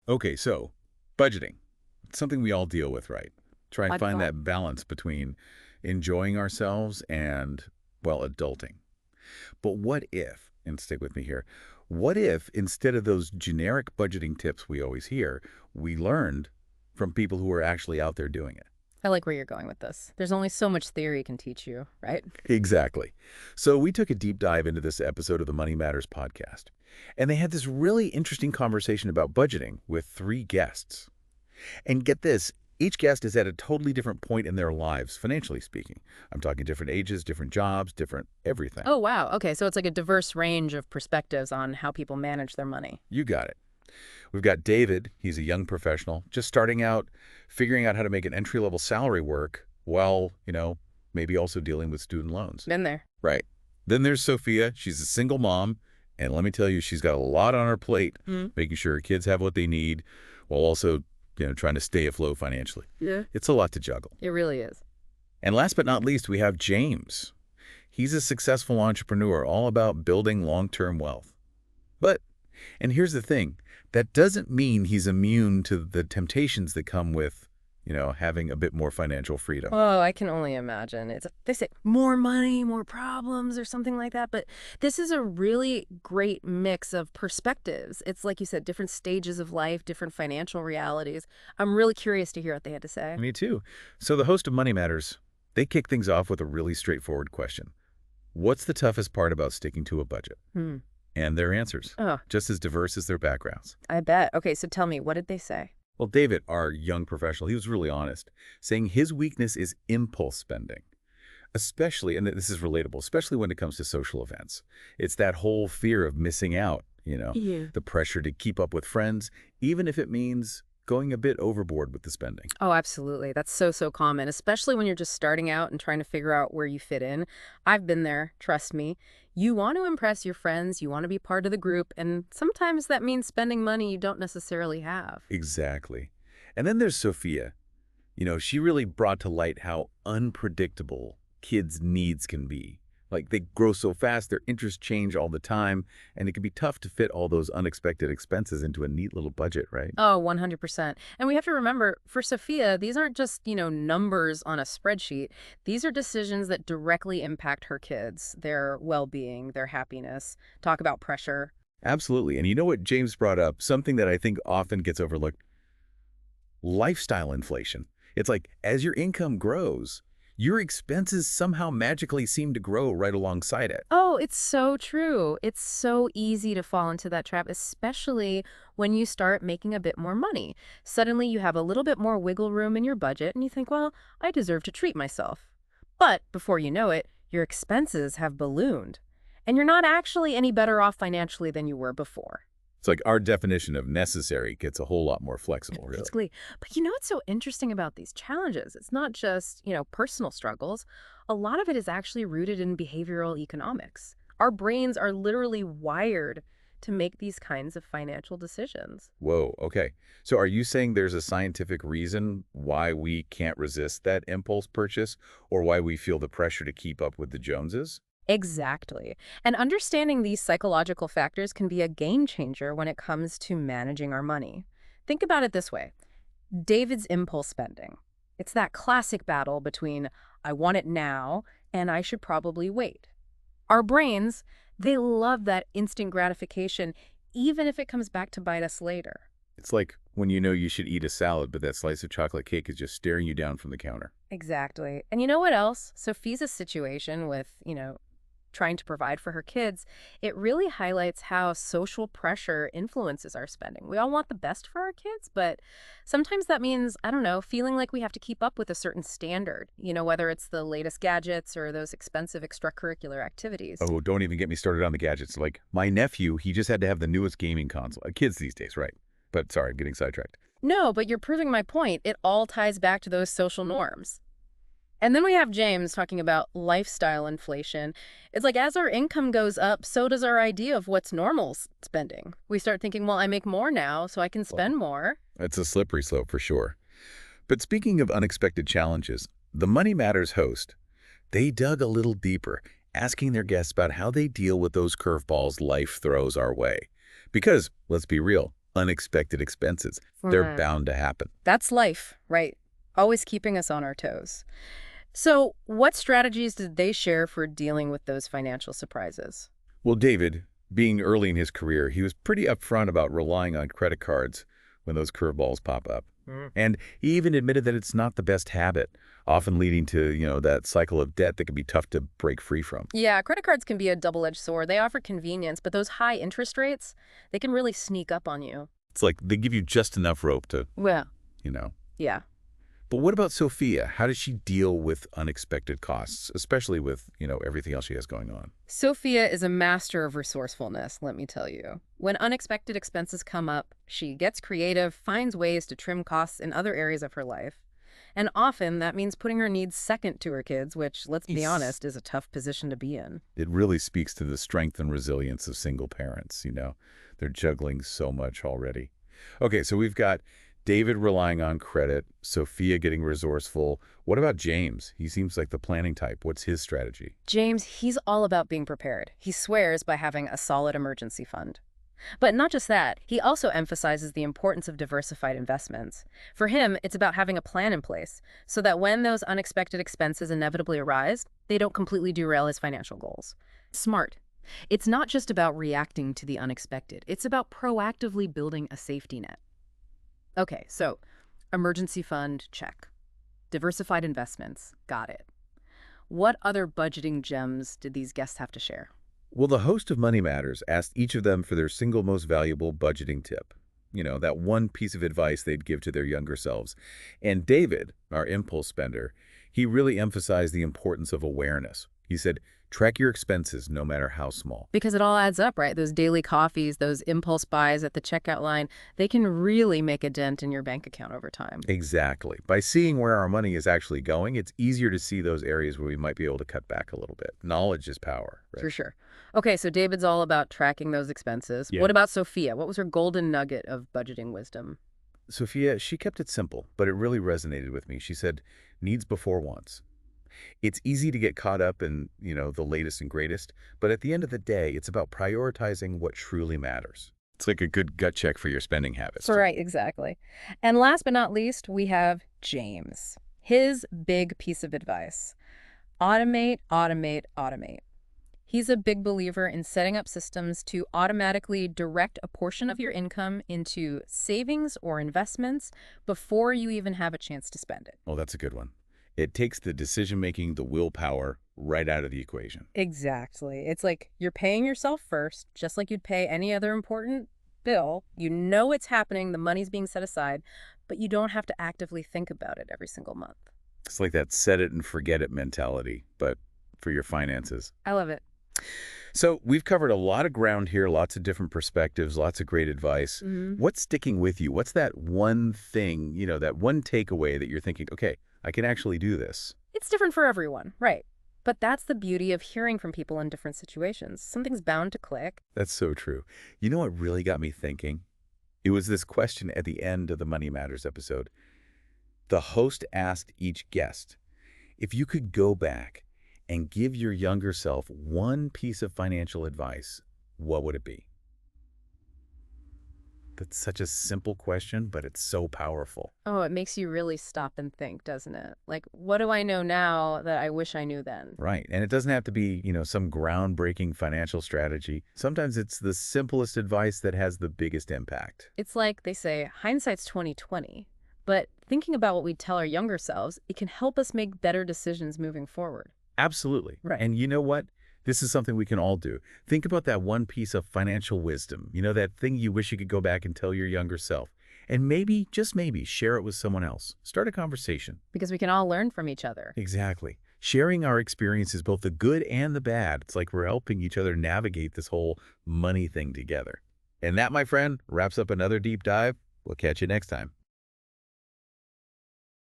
Okay, so budgeting. It's something we all deal with, right? Try and By find far. that balance between enjoying ourselves and, well, adulting. But what if, and stick with me here, what if instead of those generic budgeting tips we always hear, we learned from people who are actually out there doing it? I like where you're going with this. There's only so much theory can teach you, right? Exactly. So we took a deep dive into this episode of the Money Matters podcast, and they had this really interesting conversation about budgeting with three guests. And get this, each guest is at a totally different point in their lives, financially speaking. I'm talking different ages, different jobs, different everything. Oh, wow. Okay, so it's like a diverse range of perspectives on how people manage their money. You got it. We've got David. He's a young professional, just starting out, figuring out how to make an entry-level salary work while, maybe also dealing with student loans. Been there. Right. Then there's Sophia. She's a single mom, and let me tell you, she's got a lot on her plate, Hmm. making sure her kids have what they need while also, trying to stay afloat financially. Yeah. It's a lot to juggle. It really is. And last but not least, we have James. He's a successful entrepreneur, all about building long-term wealth. But, and here's the thing, that doesn't mean he's immune to the temptations that come with, having a bit more financial freedom. Oh, I can only imagine. They say more money, more problems or something like that, but this is a really great mix of perspectives. It's like you said, different stages of life, different financial realities. I'm really curious to hear what they had to say. Me too. So the host of Money Matters, they kick things off with a really straightforward question. What's the toughest part about sticking to a budget? Hmm. And their answers, Oh, just as diverse as their backgrounds. I bet. Okay, so tell me, what did they say? Well, David, our young professional, he was really honest, saying his weakness is impulse spending, especially, and this is relatable, especially when it comes to social events. It's that whole fear of missing out, Yeah. the pressure to keep up with friends, even if it means going a bit overboard with the spending. Oh, absolutely. That's so, so common, especially when you're just starting out and trying to figure out where you fit in. I've been there, trust me. You want to impress your friends, you want to be part of the group, and sometimes that means spending money you don't necessarily have. Exactly. And then there's Sophia. She really brought to light how unpredictable kids' needs can be. Like, they grow so fast, their interests change all the time, and it can be tough to fit all those unexpected expenses into a neat little budget, right? Oh, 100%. And we have to remember, for Sophia, these aren't just, numbers on a spreadsheet. These are decisions that directly impact her kids, their well-being, their happiness. Talk about pressure. Absolutely. And you know what James brought up? Something that I think often gets overlooked. Lifestyle inflation. It's like, as your income grows, your expenses somehow magically seem to grow right alongside it. Oh, it's so true. It's so easy to fall into that trap, especially when you start making a bit more money. Suddenly you have a little bit more wiggle room in your budget and you think, well, I deserve to treat myself. But before you know it, your expenses have ballooned. And you're not actually any better off financially than you were before. It's like our definition of necessary gets a whole lot more flexible, really. Basically. But you know what's so interesting about these challenges? It's not just, personal struggles. A lot of it is actually rooted in behavioral economics. Our brains are literally wired to make these kinds of financial decisions. Whoa, okay. So are you saying there's a scientific reason why we can't resist that impulse purchase or why we feel the pressure to keep up with the Joneses? Exactly. And understanding these psychological factors can be a game changer when it comes to managing our money. Think about it this way. David's impulse spending. It's that classic battle between I want it now and I should probably wait. Our brains, they love that instant gratification, even if it comes back to bite us later. It's like when you know you should eat a salad, but that slice of chocolate cake is just staring you down from the counter. Exactly. And you know what else? Sophia's situation with, trying to provide for her kids, it really highlights how social pressure influences our spending. We all want the best for our kids, but sometimes that means, I don't know, feeling like we have to keep up with a certain standard, whether it's the latest gadgets or those expensive extracurricular activities. Oh, don't even get me started on the gadgets. Like, my nephew, he just had to have the newest gaming console. Kids these days, right? But sorry, I'm getting sidetracked. No, but you're proving my point. It all ties back to those social norms. And then we have James talking about lifestyle inflation. It's like as our income goes up, so does our idea of what's normal spending. We start thinking, well, I make more now, so I can Well, spend more. it's a slippery slope for sure. But speaking of unexpected challenges, the Money Matters host, they dug a little deeper, asking their guests about how they deal with those curveballs life throws our way. Because, let's be real, Unexpected expenses. They're bound to happen. That's life, right? Always keeping us on our toes. So, what strategies did they share for dealing with those financial surprises? Well, David, being early in his career, he was pretty upfront about relying on credit cards when those curveballs pop up. And he even admitted that it's not the best habit, often leading to, that cycle of debt that can be tough to break free from. Yeah, credit cards can be a double-edged sword. They offer convenience, but those high interest rates, they can really sneak up on you. It's like they give you just enough rope to, Well, you know. yeah. But what about Sophia? How does she deal with unexpected costs, especially with, everything else she has going on? Sophia is a master of resourcefulness, let me tell you. When unexpected expenses come up, she gets creative, finds ways to trim costs in other areas of her life. And often that means putting her needs second to her kids, which, let's be honest, is a tough position to be in. It really speaks to the strength and resilience of single parents, They're juggling so much already. Okay, so we've got David relying on credit, Sophia getting resourceful. What about James? He seems like the planning type. What's his strategy? James, he's all about being prepared. He swears by having a solid emergency fund. But not just that, he also emphasizes the importance of diversified investments. For him, it's about having a plan in place so that when those unexpected expenses inevitably arise, they don't completely derail his financial goals. Smart. It's not just about reacting to the unexpected. It's about proactively building a safety net. Okay, so emergency fund, check. Diversified investments, got it. What other budgeting gems did these guests have to share? Well, the host of Money Matters asked each of them for their single most valuable budgeting tip. That one piece of advice they'd give to their younger selves. And David, our impulse spender, he really emphasized the importance of awareness. He said, track your expenses no matter how small. Because it all adds up, right? Those daily coffees, those impulse buys at the checkout line, they can really make a dent in your bank account over time. Exactly. By seeing where our money is actually going, it's easier to see those areas where we might be able to cut back a little bit. Knowledge is power, right? For sure. Okay, so David's all about tracking those expenses. Yeah. What about Sophia? What was her golden nugget of budgeting wisdom? Sophia, she kept it simple, but it really resonated with me. She said, needs before wants. It's easy to get caught up in, the latest and greatest, but at the end of the day, it's about prioritizing what truly matters. It's like a good gut check for your spending habits. Right, exactly. And last but not least, we have James. His big piece of advice: automate, automate, automate. He's a big believer in setting up systems to automatically direct a portion of your income into savings or investments before you even have a chance to spend it. Well, that's a good one. It takes the decision-making, the willpower, right out of the equation. Exactly. It's like you're paying yourself first, just like you'd pay any other important bill. You know it's happening, the money's being set aside, but you don't have to actively think about it every single month. It's like that set it and forget it mentality, but for your finances. I love it. So we've covered a lot of ground here, lots of different perspectives, lots of great advice. What's sticking with you? What's that one thing, that one takeaway that you're thinking, okay, I can actually do this? It's different for everyone, right? But that's the beauty of hearing from people in different situations. Something's bound to click. That's so true. You know what really got me thinking? It was this question at the end of the Money Matters episode. The host asked each guest, if you could go back and give your younger self one piece of financial advice, what would it be? That's such a simple question, but it's so powerful. Oh, it makes you really stop and think, doesn't it? Like, what do I know now that I wish I knew then? Right. And it doesn't have to be, some groundbreaking financial strategy. Sometimes it's the simplest advice that has the biggest impact. It's like they say, hindsight's 20/20. But thinking about what we tell our younger selves, it can help us make better decisions moving forward. Absolutely. Right. And you know what? This is something we can all do. Think about that one piece of financial wisdom, that thing you wish you could go back and tell your younger self. And maybe, just maybe, share it with someone else. Start a conversation. Because we can all learn from each other. Exactly. Sharing our experiences, both the good and the bad. It's like we're helping each other navigate this whole money thing together. And that, my friend, wraps up another deep dive. We'll catch you next time.